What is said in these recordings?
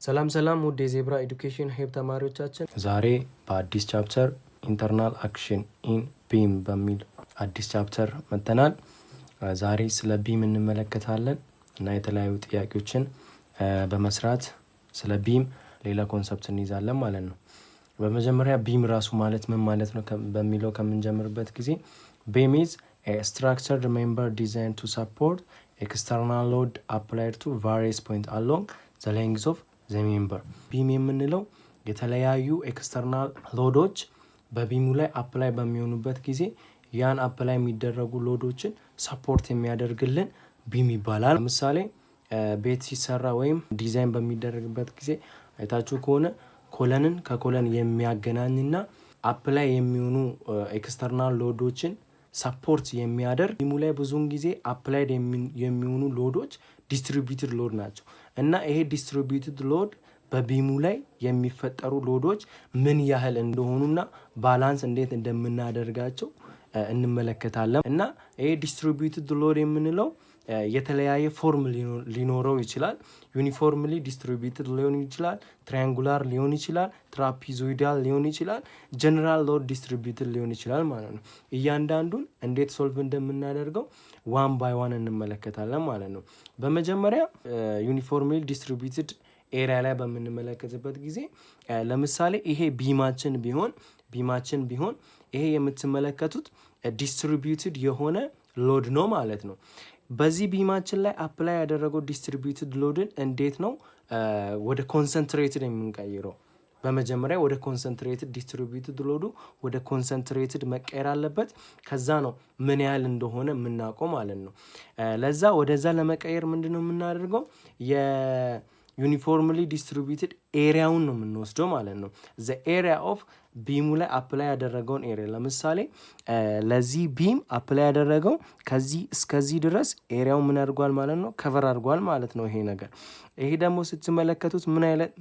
ሰላም ውድ የዜብራ ኤዱኬሽን ሄብ ተማሪዎቻችን ዛሬ በአዲስ ቻፕተር ኢንተርናል አክሽን ኢን ቢም በሚል አዲስ ቻፕተር መጥተናል። ዛሬ ስለ ቢም እንመለከታለን እና የተለያዩ ጥያቄዎችን በመስራት ስለ ቢም ሌላ ኮንሰፕት እንይዛለን ማለት ነው። በመጀመሪያ ቢም ራሱ ማለት ምን ማለት ነው በሚለው ከምንጀምርበት ጊዜ ቢም is a structured member designed to support external load applied to various points along the length of the member። ቢም የምንለው የተለያዩ ኤክስተርናል ሎዶች በቢሙ ላይ አፕላይ በሚሆኑበት ጊዜ ያን አፕላይ የሚደረጉ ሎዶችን ሰፖርት የሚያደርግልን ቢም ይባላል። ለምሳሌ ቤት ሲሰራ ወይም ዲዛይን በሚደረግበት ጊዜ አይታችሁ ከሆነ ኮለንን ከኮለን የሚያገናኝና አፕላይ የሚሆኑ ኤክስተርናል ሎዶችን ሰፖርት የሚያደርግ ቢሙ ላይ ብዙውን ጊዜ አፕላይድ የሚሆኑ ሎዶች ዲስትሪቢዩትድ ሎድ ናቸው እና ይሄ ዲስትሪቢዩትድ ሎድ በቢሙ ላይ የሚፈጠሩ ሎዶች ምን ያህል እንደሆኑና ባላንስ እንዴት እንደምናደርጋቸው እንመለከታለን። እና ይሄ ዲስትሪቢዩትድ ሎድ የምንለው የተለያየ ፎርም ሊኖረው ይችላል። ዩኒፎርምሊ ዲስትሪቢዩትድ ሊሆን ይችላል፣ ትራያንጉላር ሊሆን ይችላል፣ ትራፒዞይዳል ሊሆን ይችላል፣ ጀነራል ሎድ ዲስትሪቢዩትድ ሊሆን ይችላል ማለት ነው። እያንዳንዱን እንዴት ሶልቭ እንደምናደርገው ዋን ባይ ዋን እንመለከታለን ማለት ነው። በመጀመሪያ ዩኒፎርምሊ ዲስትሪቢዩትድ ኤሪያ ላይ በምንመለከትበት ጊዜ ለምሳሌ ይሄ ቢማችን ቢሆን ይሄ የምትመለከቱት ዲስትሪቢዩትድ የሆነ ሎድ ነው ማለት ነው። በዚህ ቢማችን ላይ አፕላይ ያደረገው ዲስትሪቢዩትድ ሎድን እንዴት ነው ወደ ኮንሰንትሬትድ የምንቀይረው? በመጀመሪያ ወደ ኮንሰንትሬትድ ዲስትሪቢዩትድ ሎዱ ወደ ኮንሰንትሬትድ መቀየር አለበት። ከዛ ነው ምን ያህል እንደሆነ የምናውቀው ማለት ነው። ለዛ ወደዛ ለመቀየር ምንድነው የምናደርገው? ዩኒፎርምሊ ዲስትሪቢዩትድ ኤሪያውን ነው የምንወስደው ማለት ነው። ዘ ኤሪያ ኦፍ ቢሙ ላይ አፕላይ ያደረገውን ኤሪያ ለምሳሌ ለዚህ ቢም አፕላይ ያደረገው ከዚህ እስከዚህ ድረስ ኤሪያው ምን አድርጓል ማለት ነው? ከቨር አድርጓል ማለት ነው ይሄ ነገር። ይሄ ደግሞ ስትመለከቱት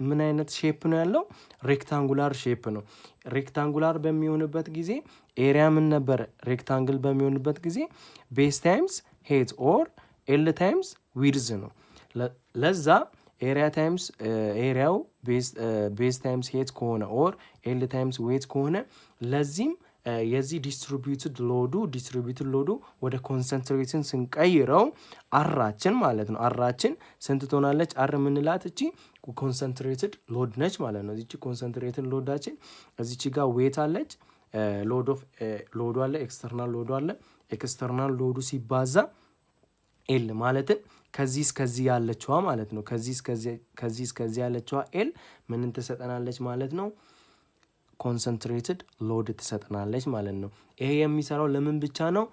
ምን አይነት ሼፕ ነው ያለው? ሬክታንጉላር ሼፕ ነው። ሬክታንጉላር በሚሆንበት ጊዜ ኤሪያ ምን ነበር? ሬክታንግል በሚሆንበት ጊዜ ቤዝ ታይምስ ሄት ኦር ኤል ታይምስ ዊድዝ ነው። ለዛ ኤሪያ ታይምስ ኤሪያው ቤዝ ታይምስ ሄት ከሆነ ኦር ኤል ታይምስ ዌት ከሆነ ለዚህም የዚህ ዲስትሪቢዩትድ ሎዱ ወደ ኮንሰንትሬሽን ስንቀይረው አራችን ማለት ነው። አራችን ስንት ትሆናለች? አር የምንላት እቺ ኮንሰንትሬትድ ሎድ ነች ማለት ነው። እቺ ኮንሰንትሬትድ ሎዳችን እዚች ጋር ዌት አለች፣ ሎዱ አለ፣ ኤክስተርናል ሎዱ አለ። ኤክስተርናል ሎዱ ሲባዛ ኤል ማለትም ከዚህ እስከዚህ ያለችዋ ማለት ነው። ከዚህ እስከዚህ ያለችዋ ኤል ምንን ትሰጠናለች ማለት ነው? ኮንሰንትሬትድ ሎድ ትሰጠናለች ማለት ነው። ይሄ የሚሰራው ለምን ብቻ ነው?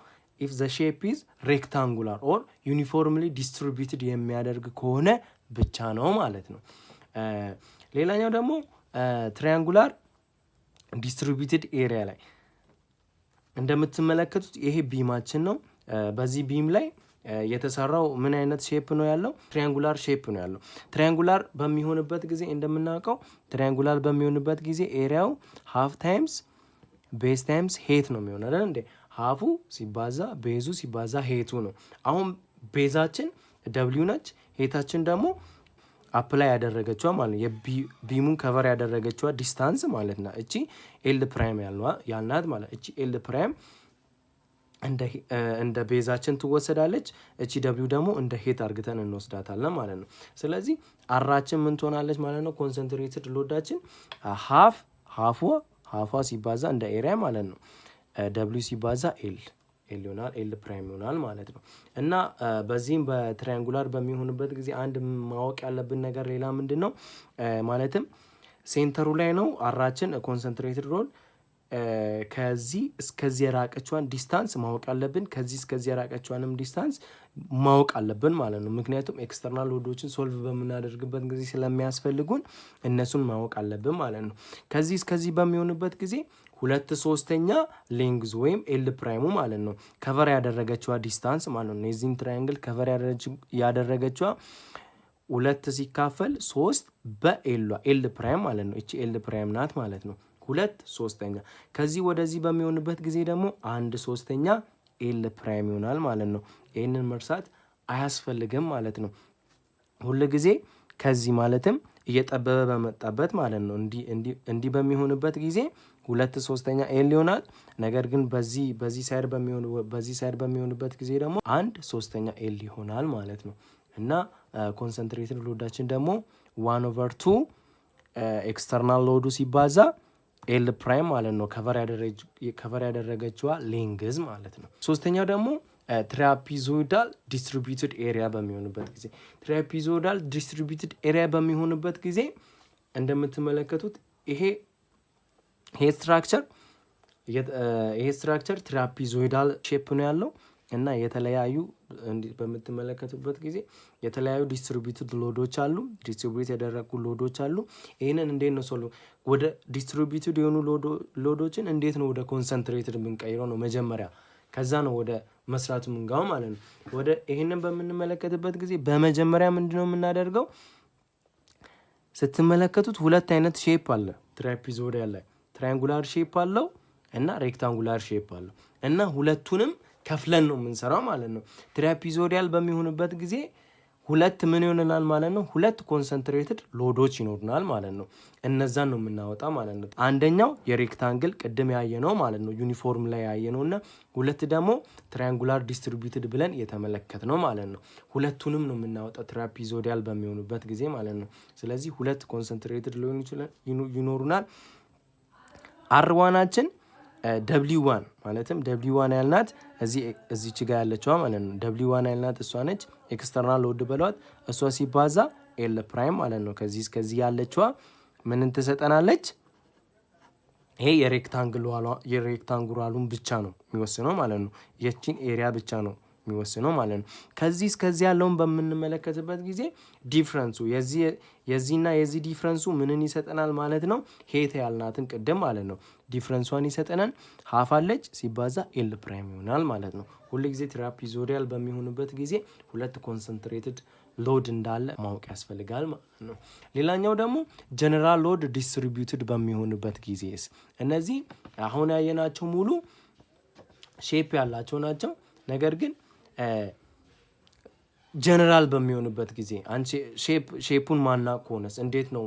ኢፍ ዘ ሼፕ ኢዝ ሬክታንጉላር ኦር ዩኒፎርምሊ ዲስትሪቢዩትድ የሚያደርግ ከሆነ ብቻ ነው ማለት ነው። ሌላኛው ደግሞ ትራያንጉላር ዲስትሪቢዩትድ ኤሪያ ላይ እንደምትመለከቱት ይሄ ቢማችን ነው። በዚህ ቢም ላይ የተሰራው ምን አይነት ሼፕ ነው ያለው? ትራያንጉላር ሼፕ ነው ያለው። ትራያንጉላር በሚሆንበት ጊዜ እንደምናውቀው ትራያንጉላር በሚሆንበት ጊዜ ኤሪያው ሃፍ ታይምስ ቤዝ ታይምስ ሄት ነው የሚሆነው አይደል እንዴ? ሃፉ ሲባዛ ቤዙ ሲባዛ ሄቱ ነው። አሁን ቤዛችን ደብሊው ነች፣ ሄታችን ደግሞ አፕላይ ያደረገችዋ ማለት የቢሙን ከቨር ያደረገችዋ ዲስታንስ ማለት ነው። እቺ ኤል ፕራይም ያልናት ማለት እቺ ኤል ፕራይም እንደ ቤዛችን ትወሰዳለች። እቺ ደብሊው ደግሞ እንደ ሄት አርግተን እንወስዳታለን ማለት ነው። ስለዚህ አራችን ምን ትሆናለች ማለት ነው? ኮንሰንትሬትድ ሎዳችን ሃፏ ሲባዛ እንደ ኤሪያ ማለት ነው ደብሊው ሲባዛ ኤል ይሆናል፣ ኤል ፕራይም ይሆናል ማለት ነው። እና በዚህም በትራያንጉላር በሚሆንበት ጊዜ አንድ ማወቅ ያለብን ነገር ሌላ ምንድን ነው ማለትም ሴንተሩ ላይ ነው አራችን ኮንሰንትሬትድ ሎድ ከዚህ እስከዚህ የራቀችዋን ዲስታንስ ማወቅ አለብን። ከዚህ እስከዚህ የራቀችዋንም ዲስታንስ ማወቅ አለብን ማለት ነው። ምክንያቱም ኤክስተርናል ሎዶችን ሶልቭ በምናደርግበት ጊዜ ስለሚያስፈልጉን እነሱን ማወቅ አለብን ማለት ነው። ከዚህ እስከዚህ በሚሆንበት ጊዜ 2/3 ሌንግዝ ወይም ኤል ፕራይሙ ማለት ነው ከቨር ያደረገችዋ ዲስታንስ ማለት ነው። የዚህን ትራያንግል ከቨር ያደረገችዋ 2 ሲካፈል 3 በኤሏ ኤል ፕራይም ማለት ነው። እቺ ኤል ፕራይም ናት ማለት ነው። 2/3 ከዚህ ወደዚህ በሚሆንበት ጊዜ ደግሞ 1/3 ኤል ፕራይም ይሆናል ማለት ነው። ይህንን መርሳት አያስፈልግም ማለት ነው። ሁሉ ጊዜ ከዚህ ማለትም እየጠበበ በመጣበት ማለት ነው እንዲ በሚሆንበት ጊዜ 2/3 ኤል ይሆናል። ነገር ግን በዚህ ሳይድ በሚሆንበት ጊዜ ደግሞ 1/3 ኤል ይሆናል ማለት ነው። እና ኮንሰንትሬትድ ሎዳችን ደግሞ 1/2 ኤክስተርናል ሎዱ ሲባዛ ኤል ፕራይም ማለት ነው ከቨር ያደረገችዋ ሌንግዝ ማለት ነው። ሶስተኛው ደግሞ ትራፒዞይዳል ዲስትሪቢዩትድ ኤሪያ በሚሆንበት ጊዜ ትራፒዞይዳል ዲስትሪቢዩትድ ኤሪያ በሚሆንበት ጊዜ እንደምትመለከቱት ይሄ ስትራክቸር ትራፒዞይዳል ሼፕ ነው ያለው እና የተለያዩ በምትመለከቱበት ጊዜ የተለያዩ ዲስትሪቢዩትድ ሎዶች አሉ፣ ዲስትሪቢዩት ያደረጉ ሎዶች አሉ። ይህንን እንዴት ነው ወደ ዲስትሪቢዩትድ የሆኑ ሎዶችን እንዴት ነው ወደ ኮንሰንትሬትድ የምንቀይረው ነው መጀመሪያ። ከዛ ነው ወደ መስራቱ ምንጋው ማለት ነው። ወደ ይሄንን በምንመለከትበት ጊዜ በመጀመሪያ ምንድነው የምናደርገው? ስትመለከቱት ሁለት አይነት ሼፕ አለ ትራፒዞይዳል ላይ ትራያንጉላር ሼፕ አለው እና ሬክታንጉላር ሼፕ አለው እና ሁለቱንም ከፍለን ነው የምንሰራው ማለት ነው። ትራፒዞይዳል በሚሆንበት ጊዜ ሁለት ምን ይሆናል ማለት ነው? ሁለት ኮንሰንትሬትድ ሎዶች ይኖሩናል ማለት ነው። እነዛን ነው የምናወጣ ማለት ነው። አንደኛው የሬክታንግል ቅድም ያየነው ማለት ነው ዩኒፎርም ላይ ያየነው እና ሁለት ደግሞ ትራያንጉላር ዲስትሪቢዩትድ ብለን የተመለከትነው ማለት ነው። ሁለቱንም ነው የምናወጣው ትራፒዞይዳል በሚሆኑበት ጊዜ ማለት ነው። ስለዚህ ሁለት ኮንሰንትሬትድ ሊሆኑ ይኖሩናል። አርዋናችን W1 ማለትም W1 ያልናት እዚች ጋር ያለችዋ ማለት ነው። W1 ያልናት እሷ ነች። ኤክስተርናል ሎድ በሏት እሷ ሲባዛ ኤል ፕራይም ማለት ነው። ከዚህ ያለችዋ ምንን ትሰጠናለች? ይሄ የሬክታንጉላሉን ብቻ ነው የሚወስነው ማለት ነው። የቺን ኤሪያ ብቻ ነው የሚወስነው ማለት ነው። ከዚህ እስከዚህ ያለውን በምንመለከትበት ጊዜ ዲፍረንሱ የዚህና የዚህ ዲፍረንሱ ምንን ይሰጠናል ማለት ነው? ሄት ያልናትን ቅድም ማለት ነው ዲፍረንሷን ይሰጠናል። ሀፍ አለች ሲባዛ ኤል ፕራይም ይሆናል ማለት ነው። ሁልጊዜ ትራፒዞይዳል በሚሆንበት ጊዜ ሁለት ኮንሰንትሬትድ ሎድ እንዳለ ማወቅ ያስፈልጋል ማለት ነው። ሌላኛው ደግሞ ጀነራል ሎድ ዲስትሪቢዩትድ በሚሆንበት ጊዜስ እነዚህ አሁን ያየናቸው ሙሉ ሼፕ ያላቸው ናቸው። ነገር ግን ጀነራል በሚሆንበት ጊዜ አንቺ ሼፑን ማናቅ ከሆነስ እንዴት ነው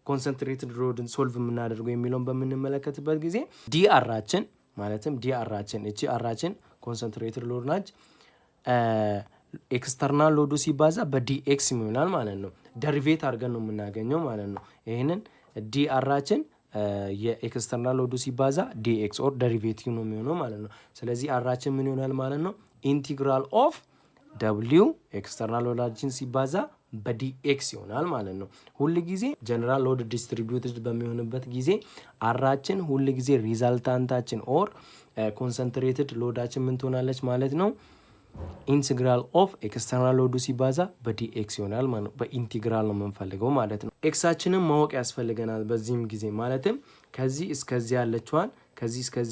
ኮንሰንትሬትድ ሎድን ሶልቭ የምናደርገው የሚለውን በምንመለከትበት ጊዜ ዲአራችን ማለትም ዲአራችን እቺ አራችን ኮንሰንትሬትድ ሎድ ናች። ኤክስተርናል ሎዱ ሲባዛ በዲኤክስ ይሆናል ማለት ነው። ደሪቬት አድርገን ነው የምናገኘው ማለት ነው። ይህንን ዲአራችን የኤክስተርናል ሎዱ ሲባዛ ዲኤክስ ኦር ደሪቬቲቭ ነው የሚሆነው ማለት ነው። ስለዚህ አራችን ምን ይሆናል ማለት ነው? ኢንቲግራል ኦፍ ደብሊው ኤክስተርናል ሎዳችን ሲባዛ በዲኤክስ ይሆናል ማለት ነው። ሁል ጊዜ ጀነራል ሎድ ዲስትሪቢዩትድ በሚሆንበት ጊዜ አራችን ሁል ጊዜ ሪዛልታንታችን ኦር ኮንሰንትሬትድ ሎዳችን ምን ትሆናለች ማለት ነው? ኢንቲግራል ኦፍ ኤክስተርናል ሎዱ ሲባዛ በዲኤክስ ይሆናል ማለት ነው። በኢንቲግራል ነው የምንፈልገው ማለት ነው። ኤክሳችንን ማወቅ ያስፈልገናል በዚህም ጊዜ ማለትም ከዚህ እስከዚህ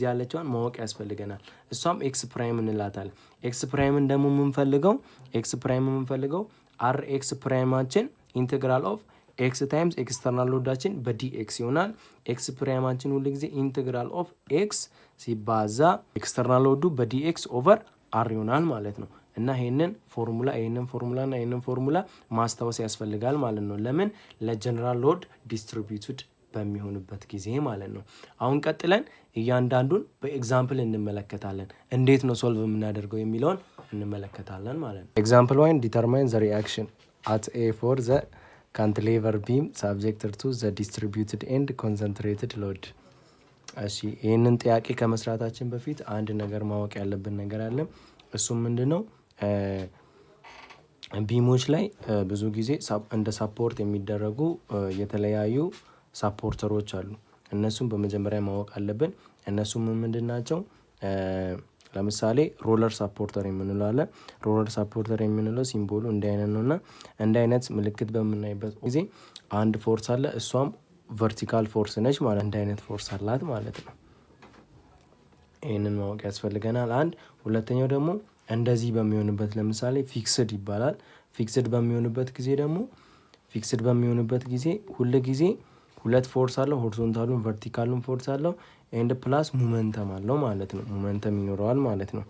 ያለችዋን ማወቅ ያስፈልገናል። እሷም ኤክስ ፕራይም እንላታለን። ኤክስ ፕራይምን ደግሞ የምንፈልገው አር ኤክስ ፕራይማችን ኢንቴግራል ኦፍ ኤክስ ታይምስ ኤክስተርናል ሎዳችን በዲኤክስ ይሆናል። ኤክስ ፕራይማችን ሁሉ ጊዜ ኢንቴግራል ኦፍ ኤክስ ሲባዛ ኤክስተርናል ሎዱ በዲኤክስ ኦቨር አር ይሆናል ማለት ነው። እና ይህንን ፎርሙላ ማስታወስ ያስፈልጋል ማለት ነው። ለምን? ለጀነራል ሎድ ዲስትሪቢዩትድ በሚሆንበት ጊዜ ማለት ነው። አሁን ቀጥለን እያንዳንዱን በኤግዛምፕል እንመለከታለን። እንዴት ነው ሶልቭ የምናደርገው የሚለውን እንመለከታለን ማለት ነው። ኤግዛምፕል 1 ዲተርማይን ዘ ሪአክሽን አት ኤ ፎር ዘ ካንቲሌቨር ቢም ሳብጀክትድ ቱ ዘ ዲስትሪቢዩትድ ኤንድ ኮንሰንትሬትድ ሎድ። እሺ ይህንን ጥያቄ ከመስራታችን በፊት አንድ ነገር ማወቅ ያለብን ነገር አለ። እሱም ምንድነው? ቢሞች ላይ ብዙ ጊዜ እንደ ሳፖርት የሚደረጉ የተለያዩ ሳፖርተሮች አሉ። እነሱም በመጀመሪያ ማወቅ አለብን። እነሱም ምንድን ናቸው? ለምሳሌ ሮለር ሳፖርተር የምንለው አለ። ሮለር ሳፖርተር የምንለው ሲምቦሉ እንዲህ አይነት ነውና እንዲህ አይነት ምልክት በምናይበት ጊዜ አንድ ፎርስ አለ። እሷም ቨርቲካል ፎርስ ነች ማለት እንዲህ አይነት ፎርስ አላት ማለት ነው። ይህንን ማወቅ ያስፈልገናል። አንድ ሁለተኛው ደግሞ እንደዚህ በሚሆንበት ለምሳሌ ፊክስድ ይባላል። ፊክስድ በሚሆንበት ጊዜ ሁል ጊዜ ሁለት ፎርስ አለው። ሆሪዞንታሉን ቨርቲካሉን ፎርስ አለው ኤንድ ፕላስ ሙመንተም አለው ማለት ነው። ሙመንተም ይኖረዋል ማለት ነው።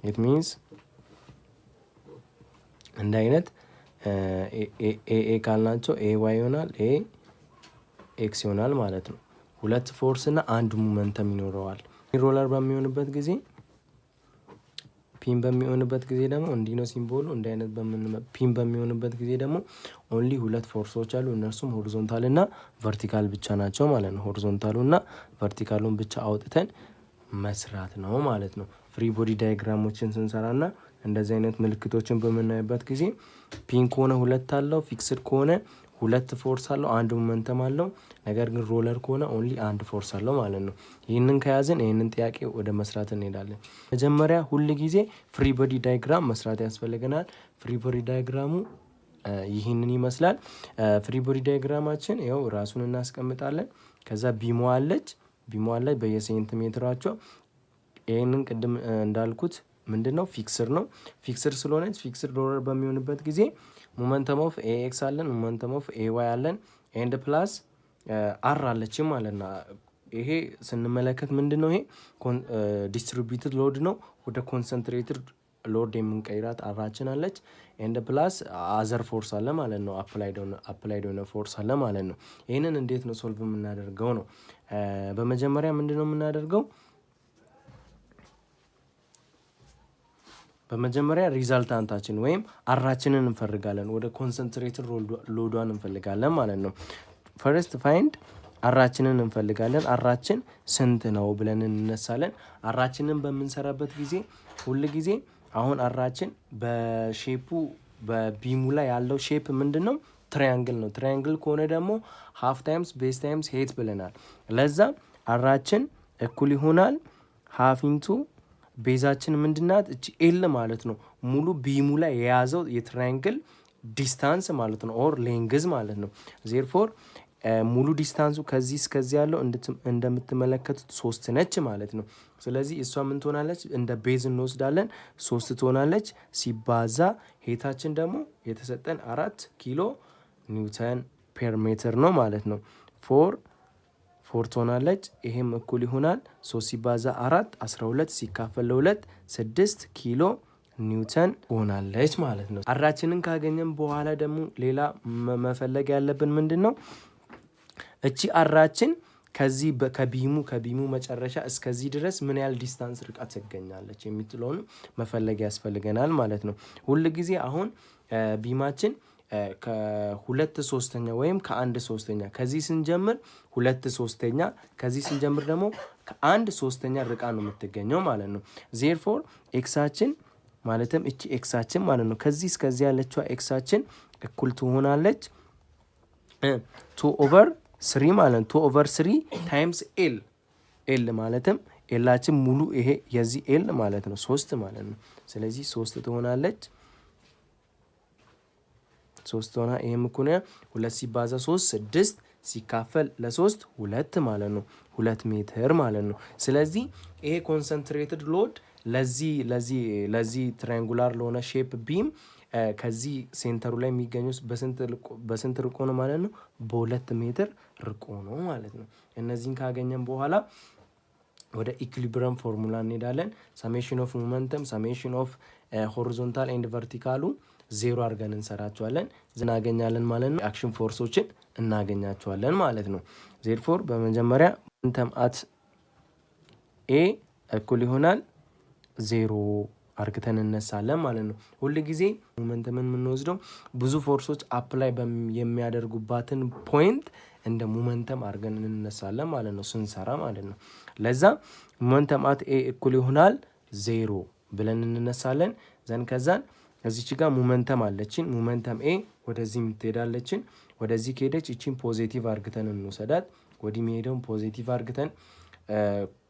ኢት ሚንስ እንደ አይነት ኤ ካልናቸው ኤ ዋይ ይሆናል፣ ኤ ኤክስ ይሆናል ማለት ነው። ሁለት ፎርስ እና አንድ ሞመንተም ይኖረዋል። ሮለር በሚሆንበት ጊዜ ፒን በሚሆንበት ጊዜ ደግሞ እንዲህ ነው ሲምቦሉ። እንዲህ አይነት ፒን በሚሆንበት ጊዜ ደግሞ ኦንሊ ሁለት ፎርሶች አሉ። እነርሱም ሆሪዞንታል እና ቨርቲካል ብቻ ናቸው ማለት ነው። ሆሪዞንታሉ እና ቨርቲካሉን ብቻ አውጥተን መስራት ነው ማለት ነው። ፍሪ ቦዲ ዳያግራሞችን ስንሰራና እንደዚህ አይነት ምልክቶችን በምናይበት ጊዜ ፒን ከሆነ ሁለት አለው፣ ፊክስድ ከሆነ ሁለት ፎርስ አለው፣ አንድ ሞመንተም አለው። ነገር ግን ሮለር ከሆነ ኦንሊ አንድ ፎርስ አለው ማለት ነው። ይህንን ከያዝን ይህንን ጥያቄ ወደ መስራት እንሄዳለን። መጀመሪያ ሁል ጊዜ ፍሪ ቦዲ ዳያግራም መስራት ያስፈልገናል። ፍሪ ቦዲ ዳያግራሙ ይህንን ይመስላል። ፍሪ ቦዲ ዳያግራማችን ይኸው ራሱን እናስቀምጣለን። ከዛ ቢሞ አለች በየሴንቲሜትራቸው። ይህንን ቅድም እንዳልኩት ምንድን ነው ፊክስር ነው። ፊክስር ስለሆነች ፊክስር ሮለር በሚሆንበት ጊዜ ሞመንተም ኦፍ ኤክስ አለን፣ ሞመንተም ኦፍ ኤዋይ አለን፣ ኤንድ ፕላስ አር አለችም ማለት ነው። ይሄ ስንመለከት ምንድን ነው ይሄ ዲስትሪቢዩትድ ሎድ ነው። ወደ ኮንሰንትሬትድ ሎድ የምንቀይራት አራችን አለች። ኤንድ ፕላስ አዘር ፎርስ አለ ማለት ነው። አፕላይድ ሆነ ፎርስ አለ ማለት ነው። ይህንን እንዴት ነው ሶልቭ የምናደርገው ነው? በመጀመሪያ ምንድን ነው የምናደርገው? በመጀመሪያ ሪዛልታንታችን ወይም አራችንን እንፈልጋለን። ወደ ኮንሰንትሬትድ ሎዷን እንፈልጋለን ማለት ነው። ፈርስት ፋይንድ አራችንን እንፈልጋለን። አራችን ስንት ነው ብለን እንነሳለን። አራችንን በምንሰራበት ጊዜ ሁል ጊዜ አሁን አራችን በሼፑ በቢሙ ላይ ያለው ሼፕ ምንድን ነው? ትራያንግል ነው። ትራያንግል ከሆነ ደግሞ ሃፍ ታይምስ ቤዝ ታይምስ ሄት ብለናል። ለዛ አራችን እኩል ይሆናል ሃፍ ኢንቱ ቤዛችን ምንድናት? እቺ ኤል ማለት ነው። ሙሉ ቢሙ ላይ የያዘው የትራያንግል ዲስታንስ ማለት ነው፣ ኦር ሌንግዝ ማለት ነው። ዜርፎር ሙሉ ዲስታንሱ ከዚህ እስከዚህ ያለው እንደምትመለከቱት 3 ነች ማለት ነው። ስለዚህ እሷ ምን ትሆናለች? እንደ ቤዝ እንወስዳለን 3 ትሆናለች። ሲባዛ ሄታችን ደግሞ የተሰጠን 4 ኪሎ ኒውተን ፔር ሜትር ነው ማለት ነው። ፎር ትሆናለች። ይሄም እኩል ይሆናል 3 ሲባዛ 4 12 ሲካፈል ለ2 6 ኪሎ ኒውተን ሆናለች ማለት ነው። አራችንን ካገኘን በኋላ ደግሞ ሌላ መፈለግ ያለብን ምንድን ነው? እቺ አራችን ከዚህ ከቢሙ መጨረሻ እስከዚህ ድረስ ምን ያህል ዲስታንስ ርቀት ትገኛለች የሚጥለውን መፈለግ ያስፈልገናል ማለት ነው። ሁል ጊዜ አሁን ቢማችን ከ2/3 ወይም ከ1/3 ከዚህ ስንጀምር 2/3 ከዚህ ስንጀምር ደግሞ ከ1/3 ርቃ ነው የምትገኘው ማለት ነው። ዜርፎር ኤክሳችን ማለትም እቺ ኤክሳችን ማለት ነው ከዚህ እስከዚህ ያለችዋ ኤክሳችን እኩል ትሆናለች 2/3 ማለት ነው። 2/3 ታይምስ ኤል ማለትም ኤላችን ሙሉ ይሄ የዚህ ኤል ማለት ነው 3 ማለት ነው። ስለዚህ 3 ትሆናለች 3 ሆና ይሄም እኩል 2 ሲባዛ 3 6 ሲካፈል ለ3 2 ማለት ነው። 2 ሜትር ማለት ነው። ስለዚህ ይሄ ኮንሰንትሬትድ ሎድ ለዚህ ትራያንጉላር ለሆነ ሼፕ ቢም ከዚህ ሴንተሩ ላይ የሚገኙት በስንት ርቆ ነው ማለት ነው? በ2 ሜትር ርቆ ነው ማለት ነው። እነዚህን ካገኘን በኋላ ወደ ኢኩሊብሪየም ፎርሙላ እንሄዳለን። ሰሜሽን ኦፍ ሞመንተም ሰሜሽን ኦፍ ሆሪዞንታል ኤንድ ቨርቲካሉ 0 አድርገን እንሰራቸዋለን። እናገኛለን ማለት ነው። አክሽን ፎርሶችን እናገኛቸዋለን ማለት ነው። ዜርፎር በመጀመሪያ ሞመንተም አት ኤ እኩል ይሆናል 0 አርግተን እነሳለን ማለት ነው። ሁል ጊዜ ሞመንተምን የምንወስደው ብዙ ፎርሶች አፕላይ የሚያደርጉባትን ፖይንት እንደ ሞመንተም አርገን እንነሳለን ማለት ነው ስንሰራ ማለት ነው። ለዛ ሞመንተም አት ኤ እኩል ይሆናል 0 ብለን እንነሳለን። ከዛን እዚች ጋር ሞመንተም አለችን። ሞመንተም ኤ ወደዚህ የምትሄዳለችን። ወደዚህ ከሄደች እቺን ፖዚቲቭ አርግተን እንውሰዳት። ወዲህ የሚሄደውን ፖዚቲቭ አርግተን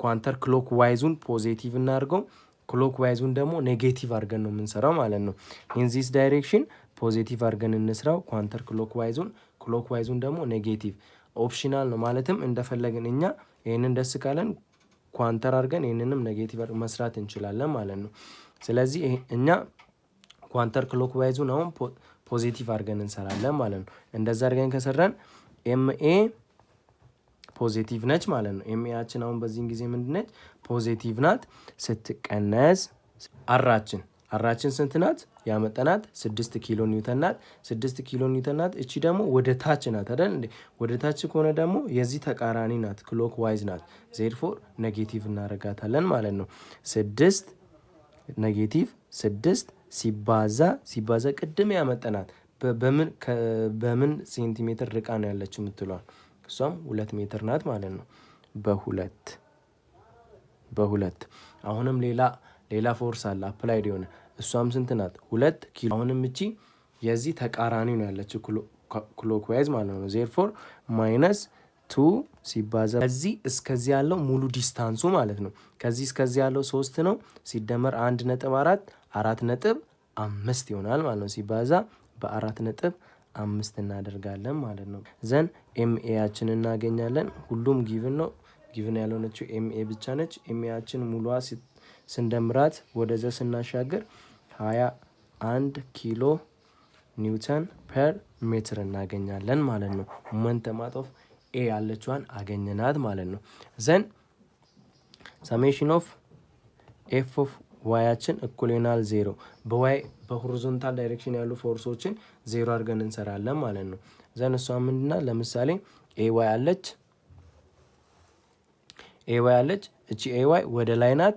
ኳንተር ክሎክ ዋይዙን ፖዚቲቭ እናርገው፣ ክሎክ ዋይዙን ደግሞ ኔጌቲቭ አርገን ነው የምንሰራው ማለት ነው። ኢን ዚስ ዳይሬክሽን ፖዚቲቭ አርገን እንስራው ኳንተር ክሎክ ዋይዙን ደግሞ ኔጌቲቭ። ኦፕሽናል ነው ማለትም እንደፈለግን እኛ ይህንን ደስ ካለን ኳንተር አርገን ይህንንም ኔጌቲቭ መስራት እንችላለን ማለት ነው። ስለዚህ እኛ ኳንተር ክሎክ ዋይዙን አሁን ፖዚቲቭ አርገን እንሰራለን ማለት ነው። እንደዛ አርገን ከሰራን ኤምኤ ፖዚቲቭ ነች ማለት ነው። ኤምኤያችን አሁን በዚህን ጊዜ ምንድነች? ፖዚቲቭ ናት። ስትቀነስ አራችን ስንት ናት? ያመጣናት 6 ኪሎ ኒውተን ናት። 6 ኪሎ ኒውተን ናት። እቺ ደግሞ ወደ ታች ናት አይደል እንዴ? ወደ ታች ከሆነ ደግሞ የዚህ ተቃራኒ ናት፣ ክሎክ ዋይዝ ናት። ዜርፎር ኔጌቲቭ እናደርጋታለን ማለት ነው። 6 ኔጌቲቭ 6 ሲባዛ ቅድም ያመጣናት በምን ሴንቲሜትር ርቃ ነው ያለችው የምትለዋል። እሷም 2 ሜትር ናት ማለት ነው። በሁለት አሁንም ሌላ ፎርስ አለ አፕላይድ የሆነ እሷም ስንት ናት? 2 ኪሎ። አሁንም እቺ የዚህ ተቃራኒ ነው ያለችው ክሎክዋይዝ ማለት ነው። ዜርፎር ማይነስ 2 ሲባዛ ከዚህ እስከዚህ ያለው ሙሉ ዲስታንሱ ማለት ነው። ከዚህ እስከዚህ ያለው 3 ነው ሲደመር 1.4 ይሆናል ማለት ነው። ሲባዛ በ4.5 እናደርጋለን ማለት ነው። ዘን ኤምኤያችን እናገኛለን። ሁሉም ጊቭን ነው። ጊቭን ያልሆነችው ኤምኤ ብቻ ነች። ኤምኤያችን ሙሉዋ ስንደምራት ወደዛ ስናሻገር 21 ኪሎ ኒውተን ፐር ሜትር እናገኛለን ማለት ነው። ሞመንተም ኦፍ ኤ ያለችዋን አገኘናት ማለት ነው። ዘን ሰሜሽን ኦፍ ኤፍ ኦፍ ዋያችን እኩል ይሆናል 0። በዋይ በሆሪዞንታል ዳይሬክሽን ያሉ ፎርሶችን 0 አድርገን እንሰራለን ማለት ነው። ዘን እሷ ምንድና ለምሳሌ ኤዋይ አለች። እቺ ኤዋይ ወደ ላይ ናት፣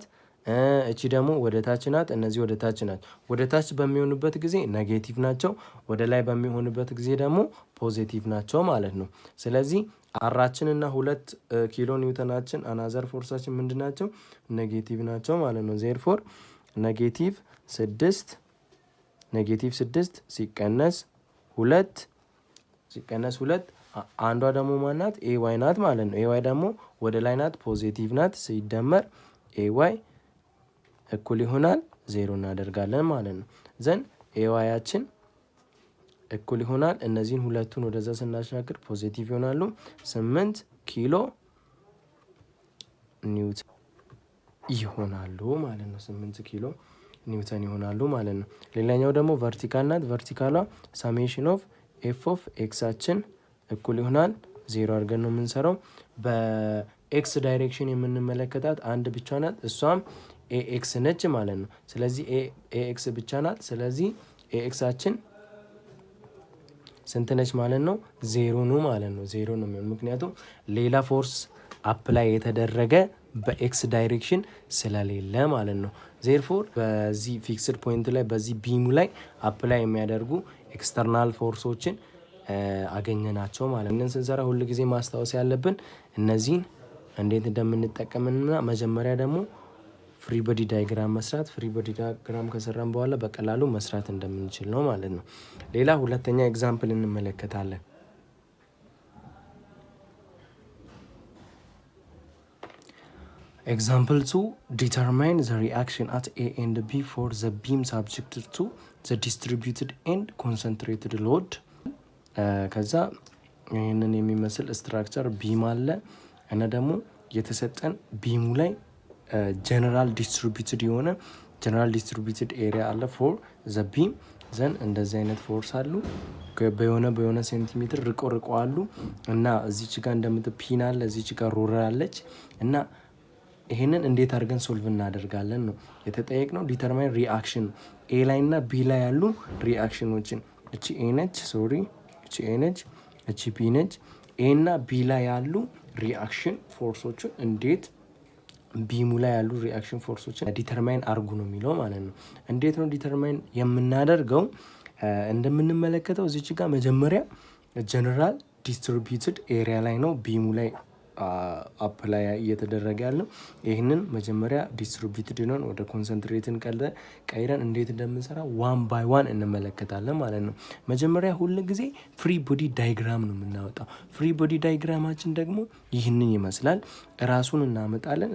እቺ ደግሞ ወደ ታች ናት። እነዚህ ወደ ታች ናት። ወደ ታች በሚሆኑበት ጊዜ ኔጌቲቭ ናቸው፣ ወደ ላይ በሚሆኑበት ጊዜ ደግሞ ፖዚቲቭ ናቸው ማለት ነው። ስለዚህ አራችን እና 2 ኪሎ ኒውተናችን አናዘር ፎርሳችን ምንድን ናቸው? ኔጌቲቭ ናቸው ማለት ነው። ዜርፎር ኔጌቲቭ 6 ሲቀነስ 2 አንዷ ደግሞ ማናት? ኤዋይ ናት ማለት ነው። ኤዋይ ደግሞ ወደ ላይ ናት፣ ፖዚቲቭ ናት። ሲደመር ኤዋይ እኩል ይሆናል 0 እናደርጋለን ማለት ነው። ዘን ኤዋያችን እኩል ይሆናል እነዚህን ሁለቱን ወደዛ ስናሻገር ፖዚቲቭ ይሆናሉ 8 ኪሎ ኒውተን ይሆናሉ ማለት ነው። 8 ኪሎ ኒውተን ይሆናሉ ማለት ነው። ሌላኛው ደግሞ ቨርቲካል ናት። ቨርቲካሏ ሳሜሽን ኦፍ ኤፍ ኦፍ ኤክሳችን እኩል ይሆናል 0 አድርገን ነው የምንሰራው። በኤክስ ዳይሬክሽን የምንመለከታት አንድ ብቻ ናት፣ እሷም ኤኤክስ ነች ማለት ነው። ስለዚህ ኤኤክስ ብቻ ናት። ስለዚህ ኤኤክሳችን ስንት ነች ማለት ነው? 0 ነው ማለት ነው። 0 ነው የሚሆን ምክንያቱም ሌላ ፎርስ አፕላይ የተደረገ በኤክስ ዳይሬክሽን ስለሌለ ማለት ነው። ዜርፎር በዚህ ፊክስድ ፖይንት ላይ በዚህ ቢሙ ላይ አፕላይ የሚያደርጉ ኤክስተርናል ፎርሶችን አገኘናቸው ማለት ነው። ስንሰራ ሁል ጊዜ ማስታወስ ያለብን እነዚህን እንዴት እንደምንጠቀምና መጀመሪያ ደግሞ ፍሪ ቦዲ ዳይግራም መስራት። ፍሪ ቦዲ ዳይግራም ከሰራን በኋላ በቀላሉ መስራት እንደምንችል ነው ማለት ነው። ሌላ ሁለተኛ ኤግዛምፕል እንመለከታለን። Example 2, determine the reaction at A and B for the beam subjected to the distributed and concentrated load. ከዛ ይህንን የሚመስል ስትራክቸር ቢም አለ እና ደግሞ የተሰጠን ቢሙ ላይ ጀነራል ዲስትሪቢዩትድ ኤሪያ አለ ፎር ዘ ቢም። ዘን እንደዚህ አይነት ፎርስ አሉ በሆነ ሴንቲሜትር ርቆ አሉ እና እዚች ጋር ፒን አለ፣ እዚች ጋር ሮለር አለች እና ይሄንን እንዴት አድርገን ሶልቭ እናደርጋለን ነው የተጠየቅነው። ዲተርማይን ሪአክሽን ኤ ላይ እና ቢ ላይ ያሉ ሪአክሽኖችን እቺ ኤ ነች፣ እቺ ኤ ነች፣ እቺ ቢ ነች። ኤ እና ቢ ላይ ያሉ ሪአክሽን ፎርሶችን እንዴት ቢሙ ላይ ያሉ ሪአክሽን ፎርሶችን ዲተርማይን አርጉ ነው የሚለው ማለት ነው። እንዴት ነው ዲተርማይን የምናደርገው? እንደምንመለከተው እዚች ጋር መጀመሪያ ጀነራል ዲስትሪቢዩትድ ኤሪያ ላይ ነው ቢሙ ላይ አፕ ላይ እየተደረገ ያለው። ይህንን መጀመሪያ ዲስትሪቢዩትድ ነን ወደ ኮንሰንትሬትን ቀይረን እንዴት እንደምንሰራ ዋን ባይ ዋን እንመለከታለን ማለት ነው። መጀመሪያ ሁል ጊዜ ፍሪ ቦዲ ዳይግራም ነው የምናወጣው። ፍሪ ቦዲ ዳይግራማችን ደግሞ ይህንን ይመስላል። ራሱን እናመጣለን፣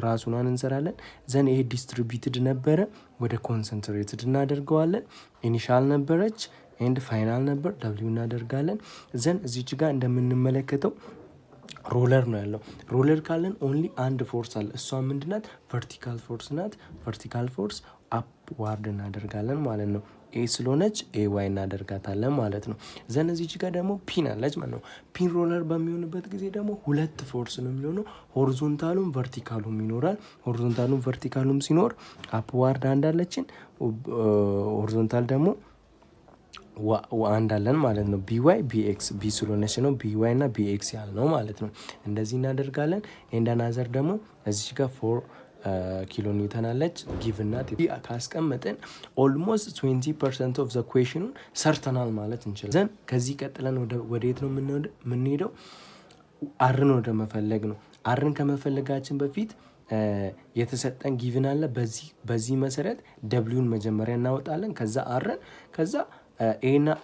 ራሱን እንሰራለን። ዘን ይሄ ዲስትሪቢዩትድ ነበረ ወደ ኮንሰንትሬትድ እናደርገዋለን። ኢኒሻል ነበረች ኤንድ ፋይናል ነበር ደብሊው እናደርጋለን። ዘን እዚች ጋር እንደምንመለከተው ሮለር ነው ያለው። ሮለር ካለን ኦንሊ አንድ ፎርስ አለ። እሷ ምንድናት? ቨርቲካል ፎርስ ናት። ቨርቲካል ፎርስ አፕዋርድ እናደርጋለን ማለት ነው። ኤ ስለሆነች ኤ ዋይ እናደርጋታለን ማለት ነው። ዘን እዚች ጋር ደግሞ ፒን አለች ማለት ነው። ፒን ሮለር በሚሆንበት ጊዜ ደግሞ ሁለት ፎርስ ነው የሚሆነው። ሆሪዞንታሉም ቨርቲካሉም ይኖራል። ሆሪዞንታሉም ቨርቲካሉም ሲኖር አፕዋርድ አንድ አለችን፣ ሆሪዞንታል ደግሞ አንድ አለን ማለት ነው። ቢዋይ ቢኤክስ ቢ ስለሆነች ነው ቢዋይ እና ቢኤክስ ያልነው ማለት ነው። እንደዚህ እናደርጋለን። ኤንዳናዘር ደግሞ እዚች ጋር 4 ኪሎ ኒውተን አለች ጊቭናት ካስቀመጥን ኦልሞስት 20% ኦፍ ዘ ኩዌሽኑን ሰርተናል ማለት እንችላለን። ከዚህ ቀጥለን ወደየት ነው የምንሄደው? አርን ወደ መፈለግ ነው። አርን ከመፈለጋችን በፊት የተሰጠን ጊቭን አለ። በዚህ መሰረት ደብሊውን መጀመሪያ እናወጣለን። ከዛ አርን ከዛ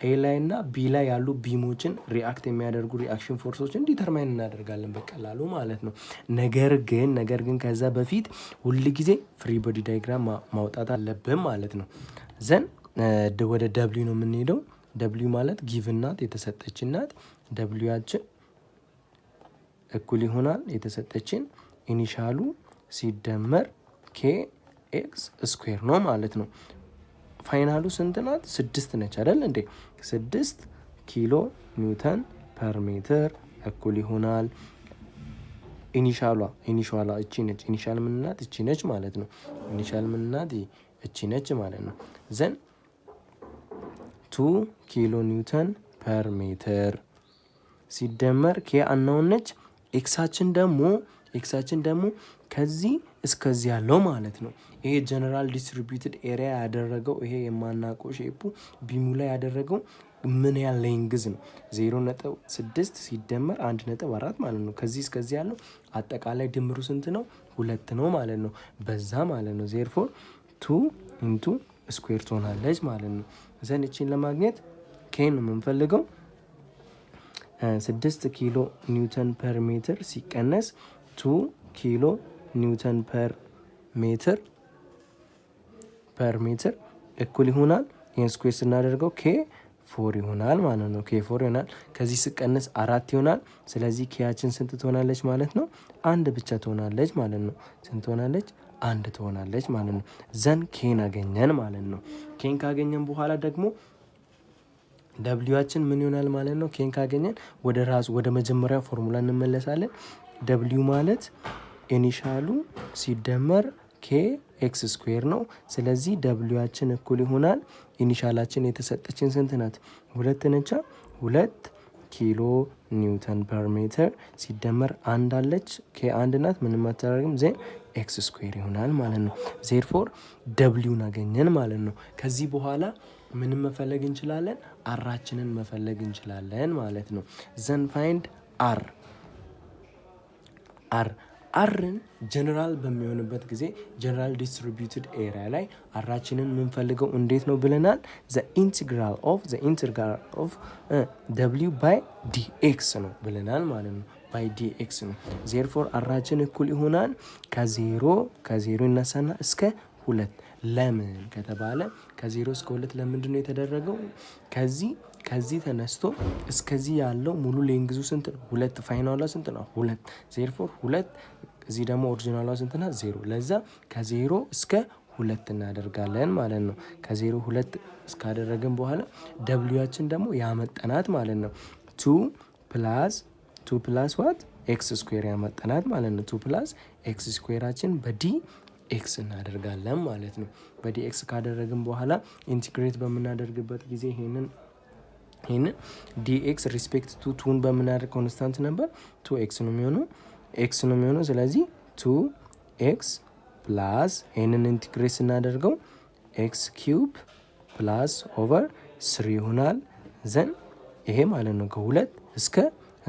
ኤ ላይ እና ቢ ላይ ያሉ ቢሞችን ሪአክት የሚያደርጉ ሪአክሽን ፎርሶችን ዲተርማይን እናደርጋለን በቀላሉ ማለት ነው። ነገር ግን ከዛ በፊት ሁል ጊዜ ፍሪ ቦዲ ዳይግራም ማውጣት አለብን ማለት ነው። ዘን ወደ ደብሊው ነው የምንሄደው። ደብሊው ማለት ጊቭን ናት፣ የተሰጠችን ናት። ደብሊዋችን እኩል ይሆናል የተሰጠችን ኢኒሻሉ ሲደመር ኬ ኤክስ ስኩዌር ነው ማለት ነው። ፋይናሉ ስንት ናት? 6 ነች አይደል እንዴ? 6 ኪሎ ኒውተን ፐር ሜትር እኩል ይሆናል ኢኒሻሏ እቺ ነች። ኢኒሻል ምንናት? እቺ ነች ማለት ነው። ኢኒሻል ምንናት? እቺ ነች ማለት ነው። ዘን 2 ኪሎ ኒውተን ፐር ሜትር ሲደመር ኬ አናውን ነች። ኤክሳችን ደግሞ ከዚህ እስከዚህ ያለው ማለት ነው። ይሄ ጀነራል ዲስትሪቢዩትድ ኤሪያ ያደረገው ይሄ የማናውቀው ሼፑ ቢሙ ላይ ያደረገው ምን ያህል ሌንግዝ ነው? 0.6 ሲደመር 1.4 ማለት ነው። ከዚህ እስከዚህ ያለው አጠቃላይ ድምሩ ስንት ነው? 2 ነው ማለት ነው። በዛ ማለት ነው። ዜርፎር 2 ኢንቱ ስኩዌር ትሆናለች ማለት ነው። ዘን እቺን ለማግኘት ኬን ነው የምንፈልገው። 6 ኪሎ ኒውተን ፐር ሜትር ሲቀነስ 2 ኪሎ ኒውተን ፐር ሜትር እኩል ይሆናል። ይህን ስኩዌር ስናደርገው ኬ 4 ይሆናል ማለት ነው። ኬ 4 ይሆናል። ከዚህ ስቀንስ 4 ይሆናል። ስለዚህ ኬያችን ስንት ትሆናለች ማለት ነው? 1 ብቻ ትሆናለች ማለት ነው። ስንት ትሆናለች? 1 ትሆናለች ማለት ነው። ዘን ኬን አገኘን ማለት ነው። ኬን ካገኘን በኋላ ደግሞ ደብሊዋችን ምን ይሆናል ማለት ነው? ኬን ካገኘን ወደ መጀመሪያ ፎርሙላ እንመለሳለን። ደብሊው ማለት ኢኒሻሉ ሲደመር ኬ ኤክስ ስኩዌር ነው። ስለዚህ ደብሊዋችን እኩል ይሆናል ኢኒሻላችን የተሰጠችን ስንት ናት? 2 ነቻ። 2 ኪሎ ኒውተን ፐር ሜትር ሲደመር 1 አለች። ኬ 1 ናት፣ ምንም አታደርግም። ዜን ኤክስ ስኩዌር ይሆናል ማለት ነው። ዜርፎር ደብሊውን አገኘን ማለት ነው። ከዚህ በኋላ ምንም መፈለግ እንችላለን? አራችንን መፈለግ እንችላለን ማለት ነው። ዘን ፋይንድ አርን ጀነራል በሚሆንበት ጊዜ ጀነራል ዲስትሪቢዩትድ ኤሪያ ላይ አራችንን የምንፈልገው እንዴት ነው ብለናል? ዘ ኢንቴግራል ኦፍ ደብሊው ባይ ዲኤክስ ነው ብለናል ማለት ነው። ባይ ዲኤክስ ነው። ዜርፎር አራችን እኩል ይሆናል ከዜሮ ይነሳና እስከ 2። ለምን ከተባለ ከ0 እስከ 2 ለምንድን ነው የተደረገው? ከዚህ ተነስቶ እስከዚህ ያለው ሙሉ ሌንግዙ ስንት ነው? 2። ፋይናሏ ስንት ነው? 2። ዜርፎር 2። እዚህ ደግሞ ኦሪጂናሏ ስንት ናት? 0። ለዛ ከ0 እስከ 2 እናደርጋለን ማለት ነው። ከ0 2 እስካደረግን በኋላ ደብሊዋችን ደግሞ ያመጠናት ማለት ነው 2 ፕላስ ዋት ኤክስ ስኩዌር ያመጠናት ማለት ነው። 2 ፕላስ ኤክስ ስኩዌራችን በዲ ኤክስ እናደርጋለን ማለት ነው። በዲ ኤክስ ካደረግን በኋላ ኢንቲግሬት በምናደርግበት ጊዜ ይሄንን ዲኤክስ ሪስፔክት ቱ ቱን በምናደርግ ኮንስታንት ነበር 2x ነው የሚሆነው። ስለዚህ 2x ፕላስ ይህንን ኢንቲግሬት ስናደርገው ኤክስ ኪዩብ ፕላስ ኦቨር 3 ይሆናል። ዘን ይሄ ማለት ነው ከ2 እስከ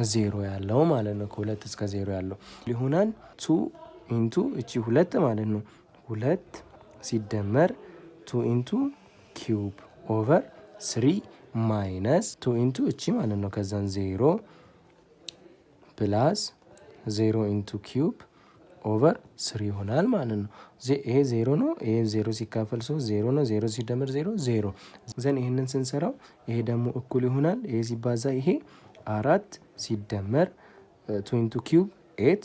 0 ያለው ማለት ነው። ከ2 እስከ 0 ያለው ሊሆናል 2 ኢንቱ እቺ 2 ማለት ነው። 2 ሲደመር 2 ኢንቱ ኪዩብ ኦቨር 3 ማይነስ 2 ኢንቱ እቺ ማለት ነው። ከዛን 0 ፕላስ 0 ኢንቱ ኪዩብ ኦቨር 3 ይሆናል ማለት ነው። ይሄ 0 ነው። ይሄ 0 ሲካፈል 3 0 ነው። 0 ሲደመር 0 ዘን ይሄንን ስንሰራው ይሄ ደግሞ እኩል ይሆናል። ይሄ ሲባዛ ይሄ 4 ሲደመር 2 ኢንቱ ኪዩብ 8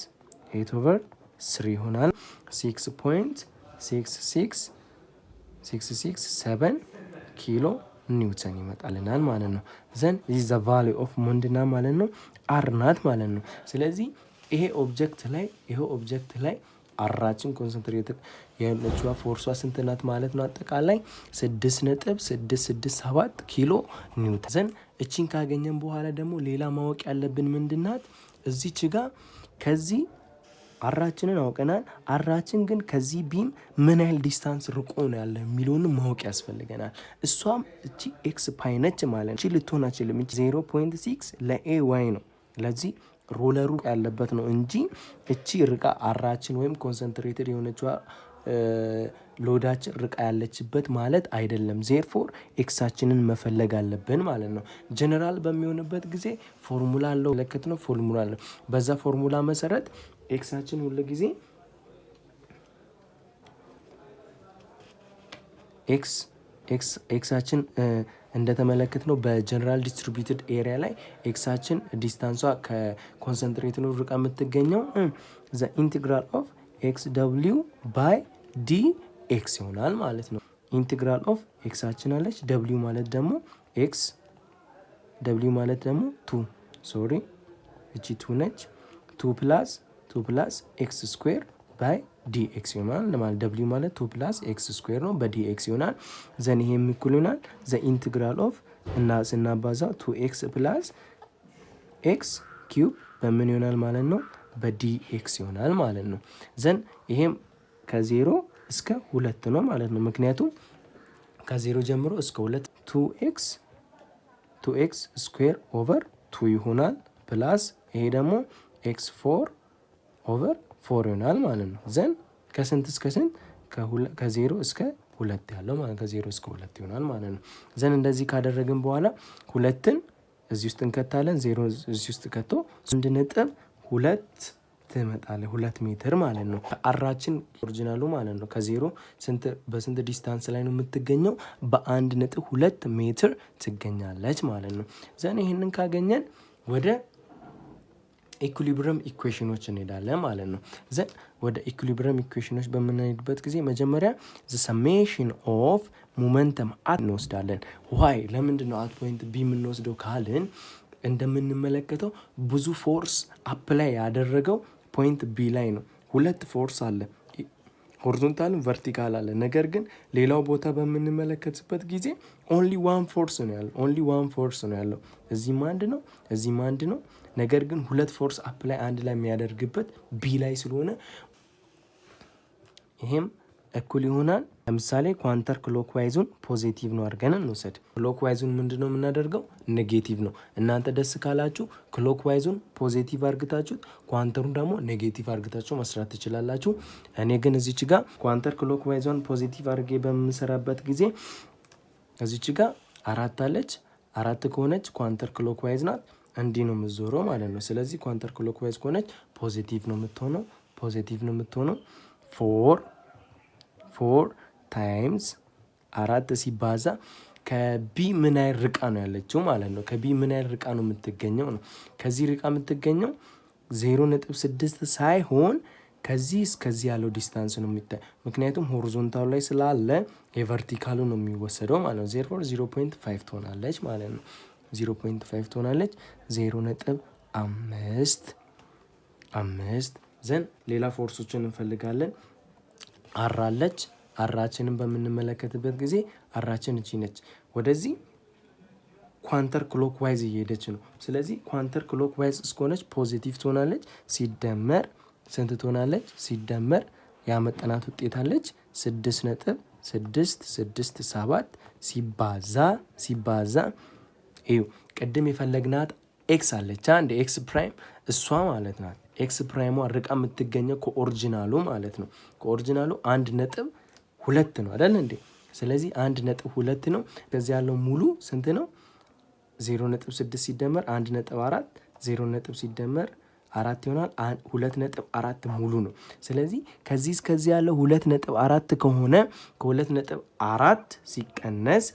ኦቨር 3 ይሆናል። 6.667 ኪሎ ኒውተን ይመጣልናል ማለት ነው። ዘን ኢዝ ዘ ቫልዩ ኦፍ ምንድና ማለት ነው አር ናት ማለት ነው። ስለዚህ ይሄ ኦብጀክት ላይ አራችን ኮንሰንትሬትድ የሆነችዋ ፎርሷ ስንት ናት ማለት ነው? አጠቃላይ 6.667 ኪሎ ኒውተን። ዘን እቺን ካገኘን በኋላ ደግሞ ሌላ ማወቅ ያለብን ምንድናት? እዚች ጋር ከዚህ አራችንን አውቀናል። አራችን ግን ከዚህ ቢም ምን ያህል ዲስታንስ ርቆ ነው ያለ የሚለውን ማወቅ ያስፈልገናል። እሷም እቺ ኤክስ ፓይ ነች ማለት ነው። እቺ ልትሆን አችልም። 0.6 ለኤ ዋይ ነው። ለዚህ ሮለሩ ያለበት ነው እንጂ እቺ ርቃ አራችን ወይም ኮንሰንትሬትድ የሆነችዋ ሎዳችን ርቃ ያለችበት ማለት አይደለም። ዜርፎር ኤክሳችንን መፈለግ አለብን ማለት ነው። ጀነራል በሚሆንበት ጊዜ ፎርሙላ አለው ለከት ነው ፎርሙላ አለው። በዛ ፎርሙላ መሰረት ኤክሳችን ሁሉ ጊዜ ኤክሳችን እንደተመለከት ነው በጀነራል ዲስትሪቢዩትድ ኤሪያ ላይ ኤክሳችን ዲስታንሷ ከኮንሰንትሬት ነው ርቃ የምትገኘው ዘ ኢንቴግራል ኦፍ ኤክስ ደብሊው ባይ ዲ ኤክስ ይሆናል ማለት ነው። ኢንቴግራል ኦፍ ኤክሳችን አለች ደብሊው ማለት ደግሞ ኤክስ ደብሊው ማለት ደግሞ 2 እቺ 2 ነች 2 ፕላስ ኤክስ ስኩዌር ባይ ዲ ኤክስ ይሆናል ማለት ደብሊው ማለት 2 ፕላስ ኤክስ ስኩዌር ነው በዲ ኤክስ ይሆናል። ዘን ይሄ የሚኩል ይሆናል ዘ ኢንቴግራል ኦፍ እና ስናባዛው 2x ፕላስ ኤክስ ኪዩብ በምን ይሆናል ማለት ነው በዲ ኤክስ ይሆናል ማለት ነው። ዘን ይሄም ከ0 እስከ 2 ነው ማለት ነው። ምክንያቱም ከ0 ጀምሮ እስከ 2 2x ስኩዌር ኦቨር 2 ይሆናል ፕላስ ይሄ ደግሞ x4 ኦቨር 4 ይሆናል ማለት ነው። ዘን ከስንት እስከ ስንት ከ0 እስከ 2 ያለው ማለት ከ0 እስከ 2 ይሆናል ማለት ነው። ዘን እንደዚህ ካደረግን በኋላ ሁለትን እዚህ ውስጥ እንከታለን 0 እዚህ ውስጥ ከቶ 1.2 ትመጣለህ 2 ሜትር ማለት ነው። አራችን ኦሪጂናሉ ማለት ነው ከ0 በስንት ዲስታንስ ላይ ነው የምትገኘው? በ1.2 ሜትር ትገኛለች ማለት ነው። ዘን ይህንን ካገኘን ወደ ኢኩሊብረም ኢኩዌሽኖች እንሄዳለን ማለት ነው። ዘን ወደ ኢኩሊብረም ኢኩዌሽኖች በምንሄድበት ጊዜ መጀመሪያ ዘ ሰሜሽን ኦፍ ሞመንተም አት እንወስዳለን። ዋይ ለምንድን ነው አት ፖይንት ቢ የምንወስደው ካልን እንደምንመለከተው ብዙ ፎርስ አፕላይ ያደረገው ፖይንት ቢ ላይ ነው። ሁለት ፎርስ አለ፣ ሆሪዞንታልም ቨርቲካል አለ። ነገር ግን ሌላው ቦታ በምንመለከትበት ጊዜ ኦንሊ ዋን ፎርስ ነው ያለው። እዚህም አንድ ነው፣ እዚህም አንድ ነው። ነገር ግን ሁለት ፎርስ አፕላይ አንድ ላይ የሚያደርግበት ቢ ላይ ስለሆነ ይሄም እኩል ይሆናል። ለምሳሌ ኳንተር ክሎክዋይዙን ፖዚቲቭ ነው አድርገን እንውሰድ። ክሎክዋይዙን ምንድነው የምናደርገው? ኔጌቲቭ ነው። እናንተ ደስ ካላችሁ ክሎክዋይዙን ፖዚቲቭ አድርግታችሁት ኳንተሩን ደግሞ ኔጌቲቭ አድርግታችሁ መስራት ትችላላችሁ። እኔ ግን እዚች ጋር ኳንተር ክሎክዋይዙን ፖዚቲቭ አድርጌ በምሰራበት ጊዜ እዚች ጋር 4 አለች። 4 ከሆነች ኳንተር ክሎክዋይዝ ናት፣ እንዲህ ነው የምትዞረው ማለት ነው። ስለዚህ ኳንተር ክሎክዋይዝ ከሆነች ፖዚቲቭ ነው የምትሆነው። 4 ታይምስ 4 ሲባዛ ከቢ ምን ያህል ርቃ ነው ያለችው ማለት ነው። ከቢ ምን ያህል ርቃ ነው የምትገኘው ነው። ከዚህ ርቃ የምትገኘው 0.6 ሳይሆን ከዚህ እስከዚህ ያለው ዲስታንስ ነው የሚታይ። ምክንያቱም ሆሪዞንታሉ ላይ ስላለ የቨርቲካሉ ነው የሚወሰደው ማለት ነው። ዜርፎር 0.5 ትሆናለች ማለት ነው። 0.5 ትሆናለች። 0.5 ዘን ሌላ ፎርሶችን እንፈልጋለን። አራለች። አራችንን በምንመለከትበት ጊዜ አራችን እቺ ነች። ወደዚህ ኳንተር ክሎክዋይዝ እየሄደች ነው። ስለዚህ ኳንተር ክሎክዋይዝ እስከሆነች ፖዚቲቭ ትሆናለች። ሲደመር ስንት ትሆናለች? ሲደመር ያመጣናት ውጤት አለች 6.667 ሲባዛ እዩ ቅድም የፈለግናት ኤክስ አለች አንድ ኤክስ ፕራይም እሷ ማለት ናት። ኤክስ ፕራይሟ ርቃ የምትገኘው ከኦሪጂናሉ ማለት ነው። ከኦሪጂናሉ 1.2 ነው አይደል እንዴ? ስለዚህ 1.2 ነው። ከዚህ ያለው ሙሉ ስንት ነው? 0.6 ሲደመር 1.4 0 ሲደመር 4 ይሆናል። 2.4 ሙሉ ነው። ስለዚህ ከዚህ እስከዚህ ያለው 2.4 ከሆነ ከ2.4 ሲቀነስ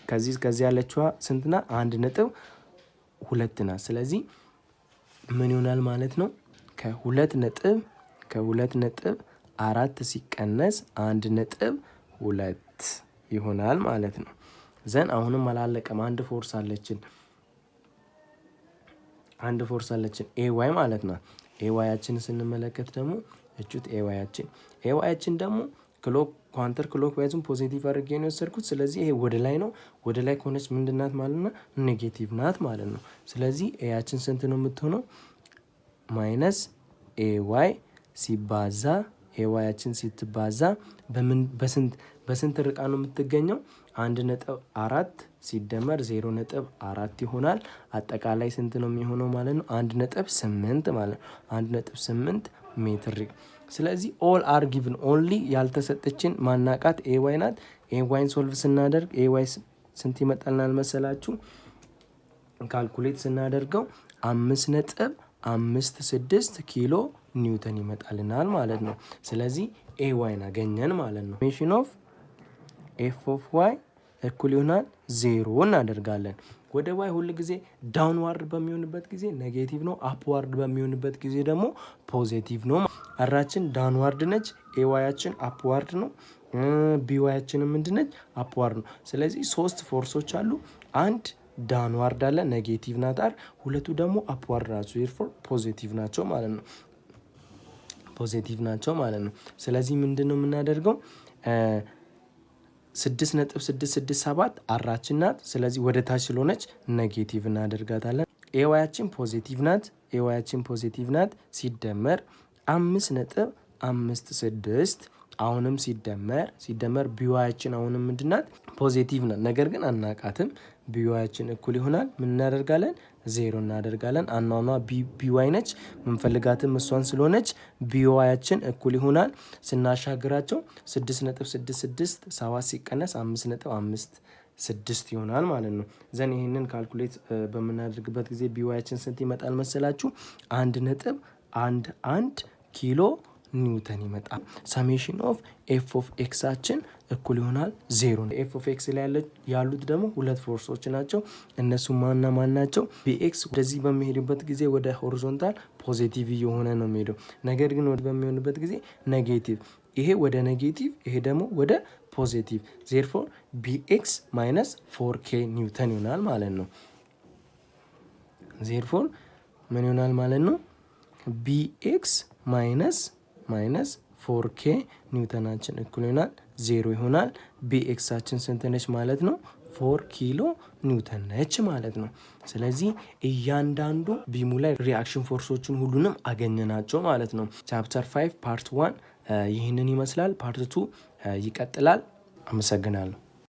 ከዚህ እስከዚህ ያለችዋ ስንትና 1.2 ናት። ስለዚህ ምን ይሆናል ማለት ነው? ከ2.4 ሲቀነስ 1.2 ይሆናል ማለት ነው። ዘን አሁንም አላለቀም። አንድ ፎርስ አለችን ኤዋይ ማለት ነው። ኤዋያችን ስንመለከት ደግሞ እቹት ኤዋያችን ደግሞ ኳንተር ክሎክ ዋይዝም ፖዚቲቭ አድርጌ ነው የወሰድኩት። ስለዚህ ይሄ ወደ ላይ ነው። ወደ ላይ ከሆነች ምንድናት ማለት ነው? ኔጌቲቭ ናት ማለት ነው። ስለዚህ ኤያችን ስንት ነው የምትሆነው? ማይነስ ኤዋይ ሲባዛ ኤዋያችን ስትባዛ በስንት ርቃ ነው የምትገኘው? 1.4 ሲደመር 0.4 ይሆናል። አጠቃላይ ስንት ነው የሚሆነው ማለት ነው? 1.8 ማለት ነው። 1.8 ሜትር። ስለዚህ ኦል አር ጊቭን ኦንሊ ያልተሰጠችን ማናቃት ኤዋይ ናት። ኤዋይን ሶልቭ ስናደርግ ኤዋይ ስንት ይመጣልናል መሰላችሁ? ካልኩሌት ስናደርገው 5.56 ኪሎ ኒውተን ይመጣልናል ማለት ነው። ስለዚህ ኤዋይን አገኘን ማለት ነው። ሜሽን ኦፍ ኤፍ ኦፍ ዋይ እኩል ይሆናል 0 እናደርጋለን። ወደ ዋይ ሁል ጊዜ ዳውንዋርድ በሚሆንበት ጊዜ ኔጌቲቭ ነው፣ አፕዋርድ በሚሆንበት ጊዜ ደግሞ ፖዚቲቭ ነው። አራችን ዳውንዋርድ ነች፣ ኤዋያችን አፕዋርድ ነው፣ ቢዋያችንም ምንድነች? አፕዋርድ ነው። ስለዚህ 3 ፎርሶች አሉ። አንድ ዳውንዋርድ አለ፣ ኔጌቲቭ ናት አር፣ ሁለቱ ደግሞ አፕዋርድ ናቸው፣ ዜርፎር ፖዚቲቭ ናቸው ማለት ነው። ስለዚህ ምንድነው የምናደርገው? 6.667 አራችን ናት። ስለዚህ ወደ ታች ስለሆነች ኔጌቲቭ እናደርጋታለን። ኤዋያችን ፖዚቲቭ ናት ሲደመር 5.56 አሁንም ሲደመር ቢዋያችን አሁንም ምንድናት? ፖዚቲቭ ናት። ነገር ግን አናቃትም። ቢዋያችን እኩል ይሆናል ምን እናደርጋለን? 0 እናደርጋለን። አኗኗ ቢዋይ ነች፣ ምንፈልጋትም እሷን ስለሆነች ቢዋያችን እኩል ይሆናል ስናሻግራቸው 6.667 ሲቀነስ 5.56 ይሆናል ማለት ነው። ዘን ይህንን ካልኩሌት በምናደርግበት ጊዜ ቢዋያችን ስንት ይመጣል መሰላችሁ? 1.11 ኪሎ ኒውተን ይመጣል። ሰሜሽን ኦፍ ኤፍ ኦፍ ኤክሳችን እኩል ይሆናል 0። ኤፍ ኦፍ ኤክስ ላይ ያሉት ደግሞ ሁለት ፎርሶች ናቸው። እነሱ ማን ናቸው? ቢኤክስ ወደዚህ በሚሄድበት ጊዜ ወደ ሆሪዞንታል ፖዚቲቭ እየሆነ ነው የሚሄደው። ነገር ግን ወደ በሚሆንበት ጊዜ ኔጌቲቭ፣ ይሄ ወደ ኔጌቲቭ፣ ይሄ ደግሞ ወደ ፖዚቲቭ። ዜርፎር ቢኤክስ ማይነስ 4K ኒውተን ይሆናል ማለት ነው። ዜርፎር ምን ይሆናል ማለት ነው? ቢኤክስ ማይነስ 4K ኒውተናችን እኩል ይሆናል 0 ይሆናል። ቢኤክሳችን ስንት ነች ማለት ነው? 4 ኪሎ ኒውተን ነች ማለት ነው። ስለዚህ እያንዳንዱ ቢሙ ላይ ሪአክሽን ፎርሶችን ሁሉንም አገኘናቸው ማለት ነው። ቻፕተር 5 ፓርት 1 ይህንን ይመስላል። ፓርት 2 ይቀጥላል። አመሰግናለሁ።